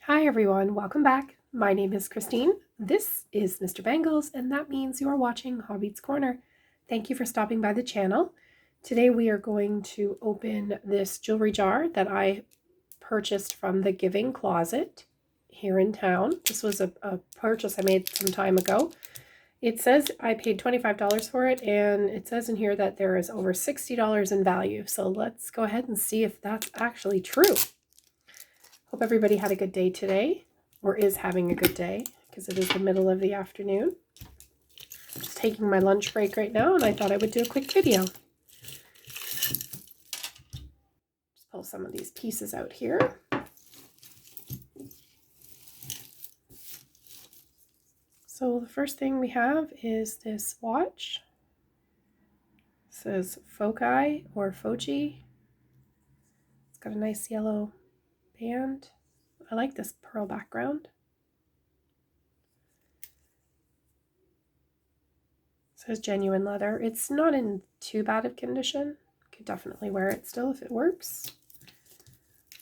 Hi everyone, welcome back. My name is Christine. This is Mr. Bangles, and that means you are watching Hobby's Corner. Thank you for stopping by the channel. Today we are going to open this jewelry jar that I purchased from the Giving Closet here in town. This was a purchase I made some time ago. It says I paid $25 for it, and it says in here that there is over $60 in value. So let's go ahead and see if that's actually true. Hope everybody had a good day today, or is having a good day, because it is the middle of the afternoon. Just taking my lunch break right now, and I thought I would do a quick video. Just pull some of these pieces out here. So the first thing we have is this watch. It says Foci or Foci. It's got a nice yellow band. I like this pearl background. It says genuine leather. It's not in too bad of condition. Could definitely wear it still if it works.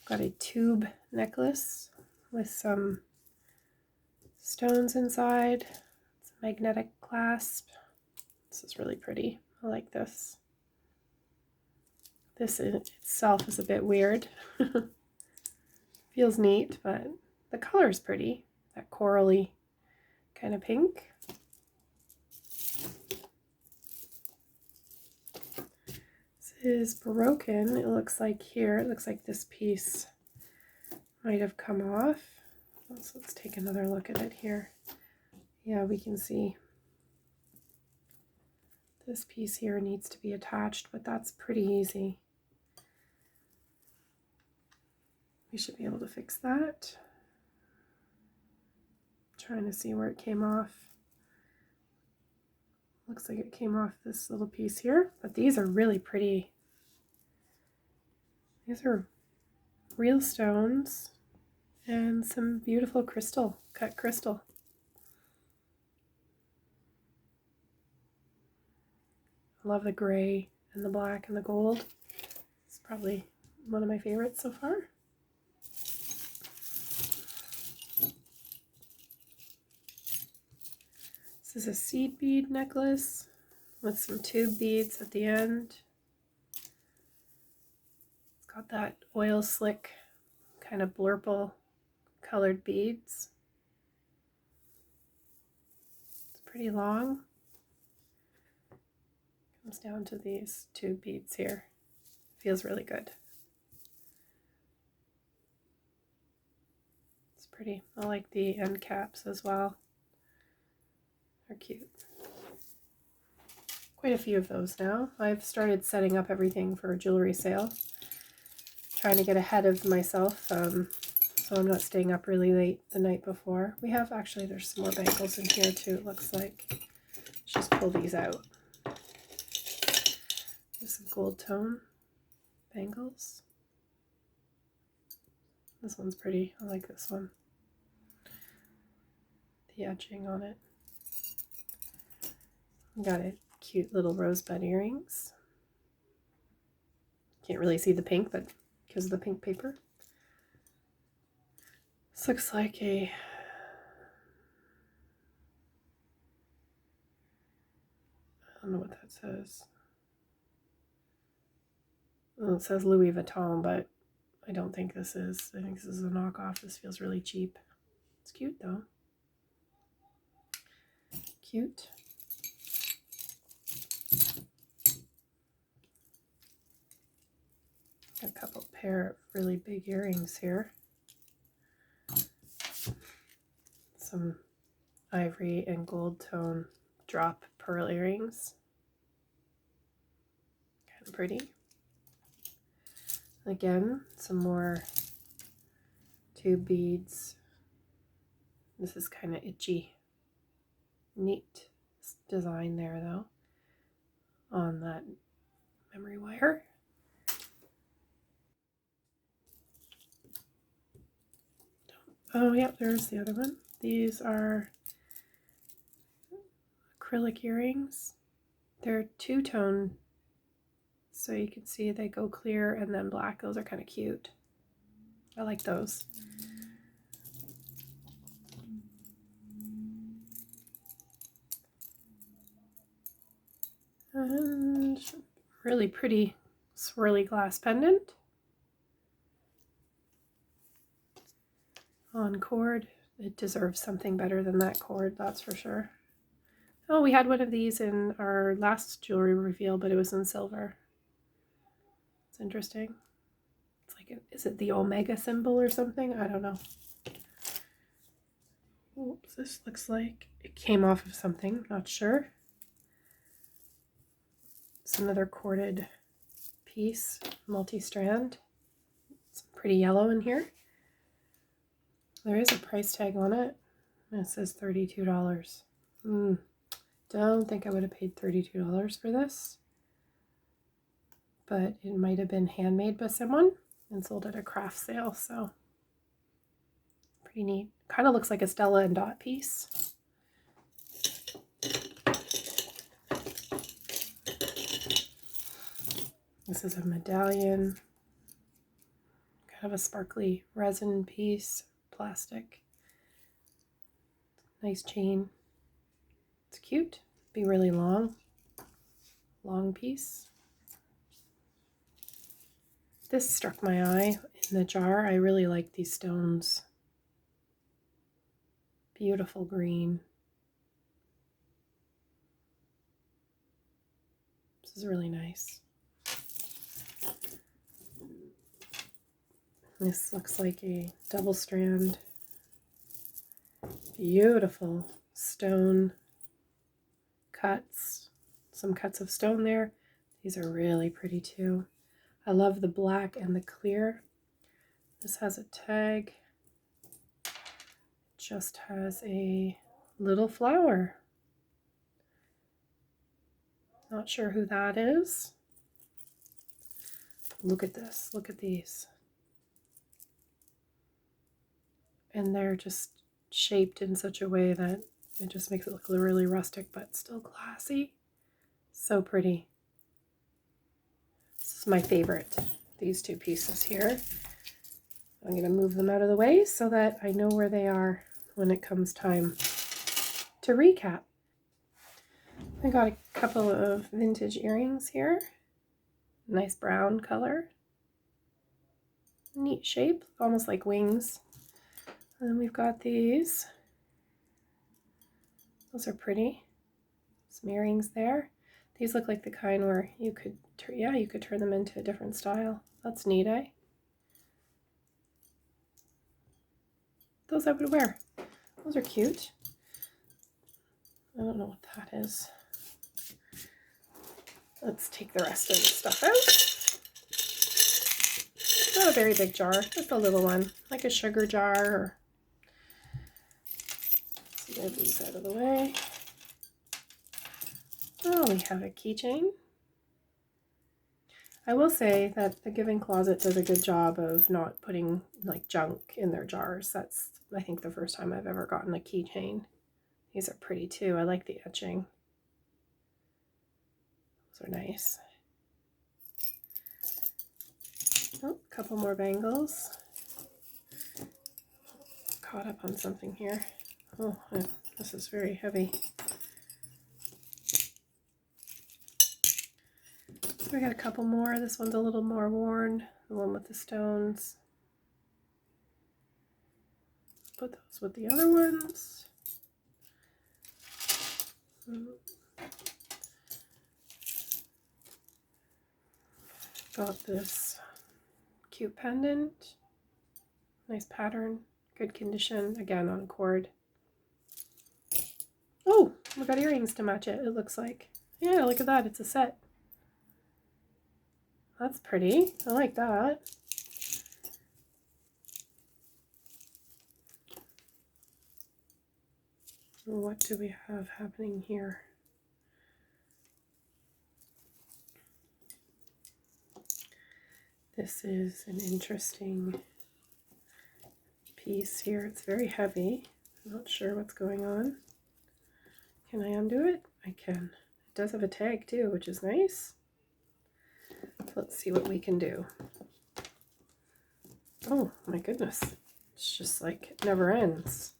Got a tube necklace with some stones inside. It's a magnetic clasp. This is really pretty. I like this. This in itself is a bit weird. Feels neat, but the color is pretty. That corally kind of pink. This is broken. It looks like here. It looks like this piece might have come off. So let's take another look at it here. Yeah, we can see this piece here needs to be attached, but that's pretty easy. We should be able to fix that. Trying to see where it came off. Looks like it came off this little piece here, but these are really pretty. These are real stones and some beautiful crystal, cut crystal. I love the gray and the black and the gold. It's probably one of my favorites so far. This is a seed bead necklace with some tube beads at the end. It's got that oil slick kind of blurple colored beads. It's pretty long. Comes down to these tube beads here. Feels really good. It's pretty. I like the end caps as well. They're cute. Quite a few of those now. I've started setting up everything for a jewelry sale. Trying to get ahead of myself, so I'm not staying up really late the night before. We have, actually, there's some more bangles in here too, it looks like. Let's just pull these out. There's some gold tone bangles. This one's pretty. I like this one. The edging on it. Got a cute little rosebud earrings. Can't really see the pink, but because of the pink paper. This looks like a I don't know what that says. Well, it says Louis Vuitton, but I don't think this is. I think this is a knockoff. This feels really cheap. It's cute though. Cute. A couple pair of really big earrings here. Some ivory and gold tone drop pearl earrings. Kind of pretty. Again, some more tube beads. This is kind of itchy. Neat design there though on that memory wire. Oh yeah, there's the other one. These are acrylic earrings. They're two-tone, so you can see they go clear and then black. Those are kind of cute. I like those. Really pretty swirly glass pendant. On cord. It deserves something better than that cord, that's for sure. Oh, we had one of these in our last jewelry reveal, but it was in silver. It's interesting. It's like, is it the Omega symbol or something? I don't know. Oops, this looks like it came off of something, not sure. It's another corded piece, multi-strand. It's pretty yellow in here. There is a price tag on it. It says $32. Don't think I would have paid $32 for this. But it might have been handmade by someone and sold at a craft sale, so pretty neat. Kind of looks like a Stella and Dot piece. This is a medallion, kind of a sparkly resin piece, plastic. Nice chain. It's cute. Be really long piece. This struck my eye in the jar. I really like these stones. Beautiful green. This is really nice. This looks like a double strand. Beautiful stone cuts. Some cuts of stone there. These are really pretty too. I love the black and the clear. This has a tag. It just has a little flower. Not sure who that is. Look at this. Look at these. And they're just shaped in such a way that it just makes it look really rustic but still classy. So pretty. This is my favorite, these two pieces here. I'm going to move them out of the way so that I know where they are when it comes time to recap. I got a couple of vintage earrings here. Nice brown color. Neat shape, almost like wings. And then we've got these. Those are pretty. Some earrings there. These look like the kind where you could, you could turn them into a different style. That's neat, eh? Those I would wear. Those are cute. I don't know what that is. Let's take the rest of the stuff out. Not a very big jar, just a little one, like a sugar jar. Or... Let's move these out of the way. Oh, we have a keychain. I will say that the Giving Closet does a good job of not putting like junk in their jars. That's, I think, the first time I've ever gotten a keychain. These are pretty too. I like the etching. Those are nice. Oh, a couple more bangles. Caught up on something here. Oh, this is very heavy. So we got a couple more. This one's a little more worn. The one with the stones. Put those with the other ones. Got this cute pendant. Nice pattern. Good condition. Again, on cord. Oh, we got earrings to match it, it looks like. Yeah, look at that. It's a set. That's pretty. I like that. What do we have happening here? This is an interesting piece here. It's very heavy. I'm not sure what's going on. Can I undo it? I can. It does have a tag too, which is nice. Let's see what we can do. Oh my goodness. It's just like, it never ends.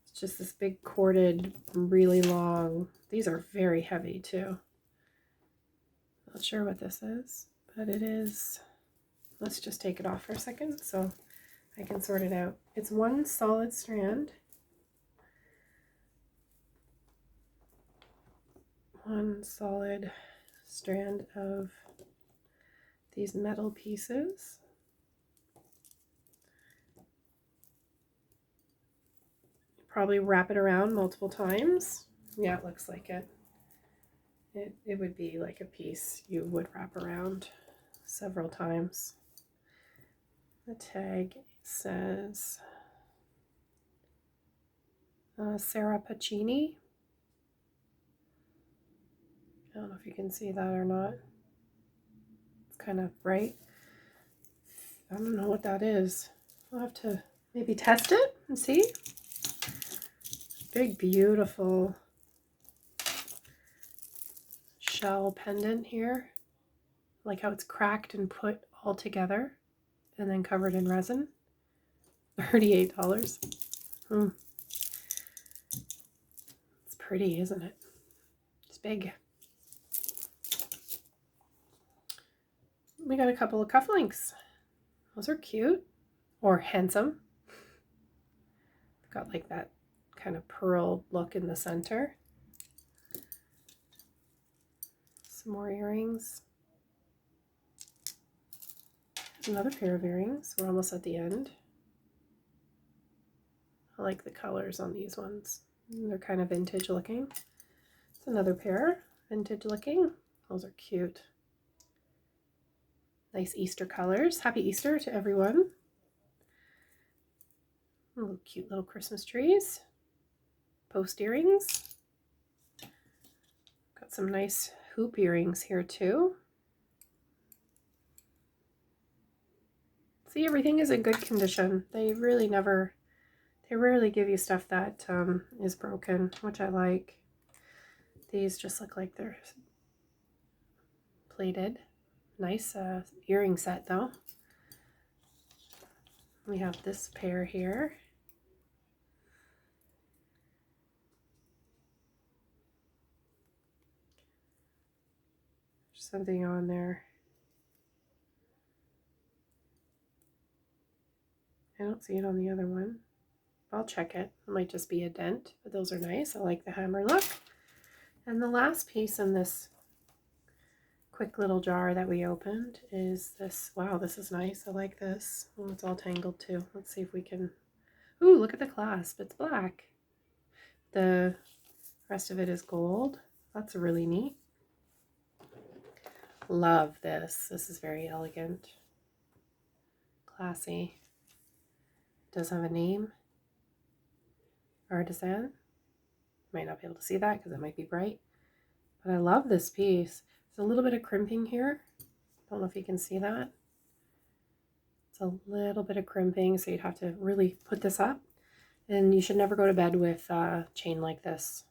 It's just this big corded, really long. These are very heavy too. Not sure what this is, but it is. Let's just take it off for a second so I can sort it out. It's one solid strand. One solid strand of these metal pieces. Probably wrap it around multiple times. Yeah, it looks like it. It would be like a piece you would wrap around several times. The tag says Sarah Pacini. I don't know if you can see that or not. It's kind of bright. I don't know what that is. I'll have to maybe test it and see. Big, beautiful shell pendant here. I like how it's cracked and put all together and then covered in resin. $38. It's pretty, isn't it? It's big. We got a couple of cufflinks. Those are cute or handsome. Got like that kind of pearl look in the center. Some more earrings. Another pair of earrings. We're almost at the end. I like the colors on these ones. They're kind of vintage looking. It's another pair, vintage looking. Those are cute. Nice Easter colors. Happy Easter to everyone. Little cute little Christmas trees. Post earrings. Got some nice hoop earrings here too. See, everything is in good condition. They rarely give you stuff that is broken, which I like. These just look like they're plated. Nice earring set though. We have this pair here. There's something on there. I don't see it on the other one. I'll check it. It might just be a dent, but those are nice. I like the hammer look. And the last piece in this quick little jar that we opened is this. Wow, this is nice. I like this. Oh, it's all tangled too. Let's see if we can. Ooh, look at the clasp. It's black. The rest of it is gold. That's really neat. Love this. This is very elegant. Classy. Does have a name. Artisan. Might not be able to see that because it might be bright. But I love this piece. There's a little bit of crimping here. Don't know if you can see that. It's a little bit of crimping, so you'd have to really put this up. And you should never go to bed with a chain like this.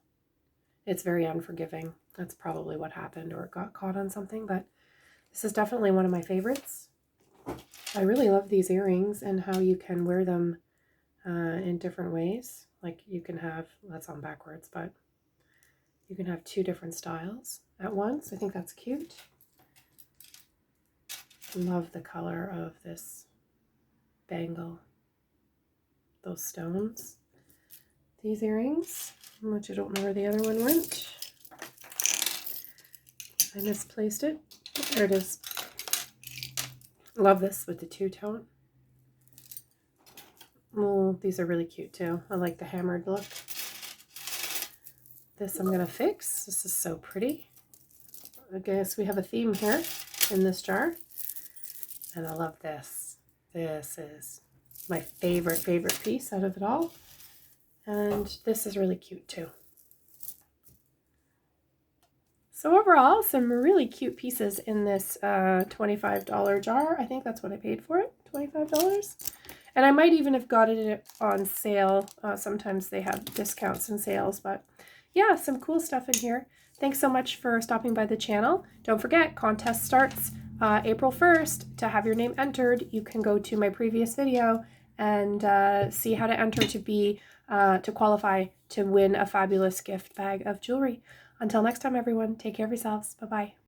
It's very unforgiving. That's probably what happened, or it got caught on something, but this is definitely one of my favorites. I really love these earrings and how you can wear them in different ways. Like you can have, that's on backwards, but you can have two different styles at once. I think that's cute. Love the color of this bangle. Those stones. These earrings, which I don't know where the other one went. I misplaced it. There it is. Love this with the two-tone. Oh, these are really cute too. I like the hammered look. This I'm gonna fix. This is so pretty. I guess we have a theme here in this jar. And I love this. This is my favorite piece out of it all. And this is really cute too. So overall, some really cute pieces in this $25 jar. I think that's what I paid for it, $25. And I might even have got it on sale. Sometimes they have discounts and sales, but yeah, some cool stuff in here. Thanks so much for stopping by the channel. Don't forget, contest starts April 1st. To have your name entered, you can go to my previous video and see how to enter to qualify to win a fabulous gift bag of jewelry. Until next time, everyone, take care of yourselves. Bye-bye.